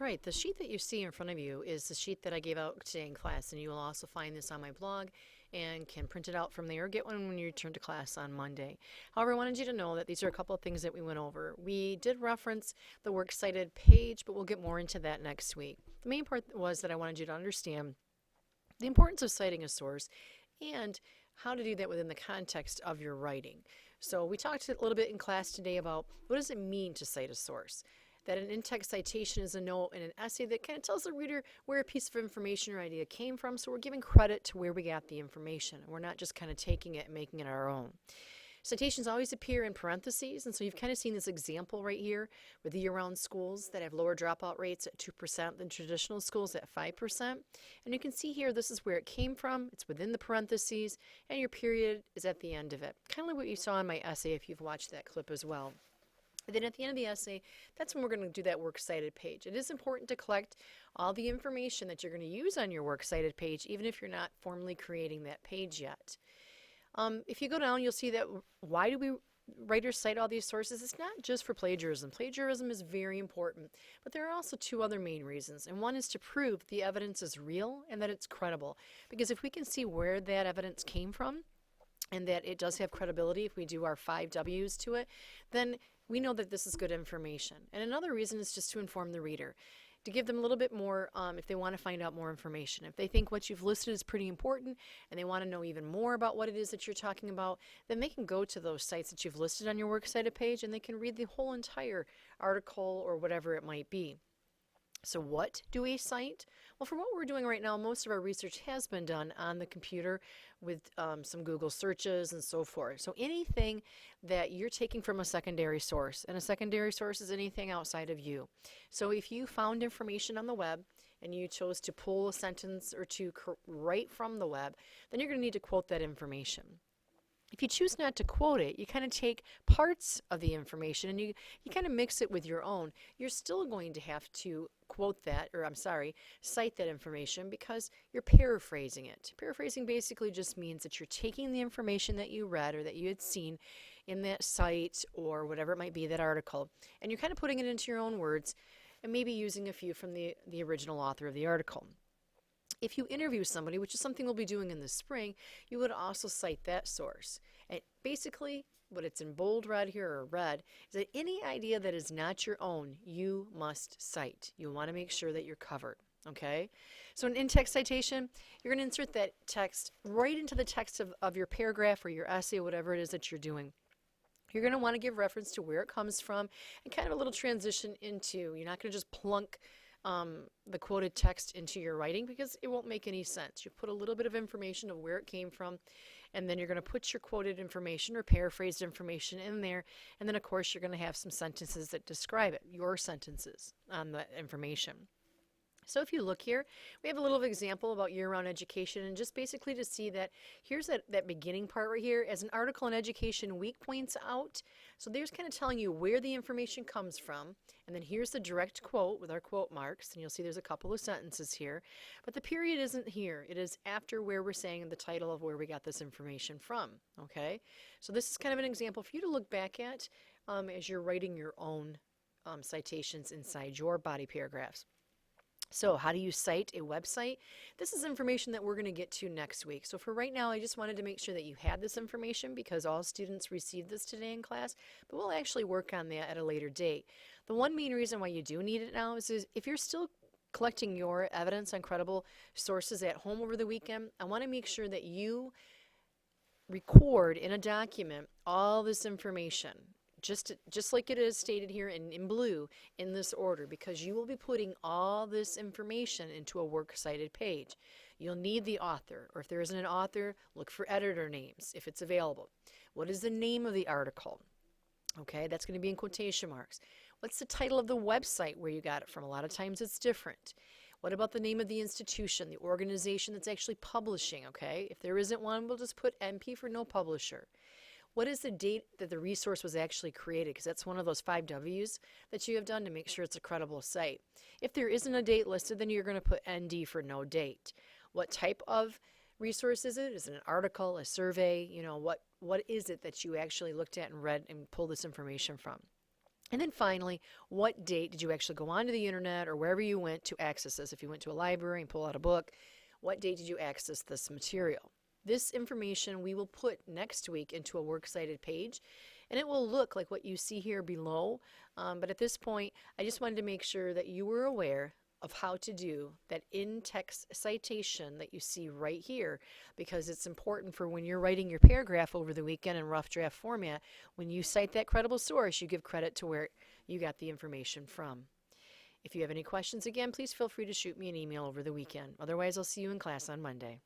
All right, the sheet that you see in front of you is the sheet that I gave out today in class, and you will also find this on my blog and can print it out from there or get one when you return to class on Monday. However, I wanted you to know that these are a couple of things that we went over. We did reference the Works Cited page, but we'll get more into that next week. The main part was that I wanted you to understand the importance of citing a source and how to do that within the context of your writing. So we talked a little bit in class today about what does it mean to cite a source. That an in-text citation is a note in an essay that kind of tells the reader where a piece of information or idea came from, so we're giving credit to where we got the information. We're not just kind of taking it and making it our own. Citations always appear in parentheses, and so you've kind of seen this example right here with year-round schools that have lower dropout rates at 2% than traditional schools at 5%. And you can see here this is where it came from, it's within the parentheses, and your period is at the end of it. Kind of like what you saw in my essay if you've watched that clip as well. And then at the end of the essay, that's when we're going to do that Works Cited page. It is important to collect all the information that you're going to use on your Works Cited page, even if you're not formally creating that page yet. If you go down, you'll see that why do we writers cite all these sources? It's not just for plagiarism. Plagiarism is very important, but there are also two other main reasons. And one is to prove the evidence is real and that it's credible. Because if we can see where that evidence came from, and that it does have credibility if we do our 5 W's to it, then we know that this is good information. And another reason is just to inform the reader, to give them a little bit more if they want to find out more information. If they think what you've listed is pretty important and they want to know even more about what it is that you're talking about, then they can go to those sites that you've listed on your Works Cited page and they can read the whole entire article or whatever it might be. So what do we cite? Well, for what we're doing right now, most of our research has been done on the computer with some Google searches and so forth. So anything that you're taking from a secondary source, and a secondary source is anything outside of you. So if you found information on the web and you chose to pull a sentence or two right from the web, then you're going to need to quote that information. If you choose not to quote it, you kind of take parts of the information and you kind of mix it with your own. You're still going to have to quote that, or cite that information because you're paraphrasing it. Paraphrasing basically just means that you're taking the information that you read or that you had seen in that site or whatever it might be, that article, and you're kind of putting it into your own words and maybe using a few from the original author of the article. If you interview somebody, which is something we'll be doing in the spring, you would also cite that source. And basically, what it's in bold red here, or red, is that any idea that is not your own, you must cite. You want to make sure that you're covered, okay? So an in-text citation, you're going to insert that text right into the text of your paragraph or your essay, whatever it is that you're doing. You're going to want to give reference to where it comes from and kind of a little transition into, you're not going to just plunk the quoted text into your writing because it won't make any sense. You put a little bit of information of where it came from, and then you're going to put your quoted information or paraphrased information in there, and then of course you're going to have some sentences that describe it, your sentences on the information. So if you look here, we have a little example about year-round education, and just basically to see that here's that beginning part right here. As an article in Education Week points out, so there's kind of telling you where the information comes from, and then here's the direct quote with our quote marks, and you'll see there's a couple of sentences here, but the period isn't here. It is after where we're saying the title of where we got this information from, okay? So this is kind of an example for you to look back at as you're writing your own citations inside your body paragraphs. So how do you cite a website? This is information that we're going to get to next week. So for right now, I just wanted to make sure that you had this information because all students received this today in class, but we'll actually work on that at a later date. The one main reason why you do need it now is if you're still collecting your evidence on credible sources at home over the weekend, I want to make sure that you record in a document all this information. Just like it is stated here in blue in this order, because you will be putting all this information into a Works Cited page. You'll need the author, or if there isn't an author, look for editor names if it's available. What is the name of the article? Okay, that's going to be in quotation marks. What's the title of the website where you got it from? A lot of times it's different. What about the name of the institution, the organization that's actually publishing, okay? If there isn't one, we'll just put NP for no publisher. What is the date that the resource was actually created? Because that's one of those 5 W's that you have done to make sure it's a credible site. If there isn't a date listed, then you're going to put ND for no date. What type of resource is it? Is it an article, a survey? You know, what is it that you actually looked at and read and pulled this information from? And then finally, what date did you actually go onto the internet or wherever you went to access this? If you went to a library and pull out a book, what date did you access this material? This information we will put next week into a Works Cited page, and it will look like what you see here below. But at this point, I just wanted to make sure that you were aware of how to do that in-text citation that you see right here, because it's important for when you're writing your paragraph over the weekend in rough draft format. When you cite that credible source, you give credit to where you got the information from. If you have any questions, again, please feel free to shoot me an email over the weekend. Otherwise, I'll see you in class on Monday.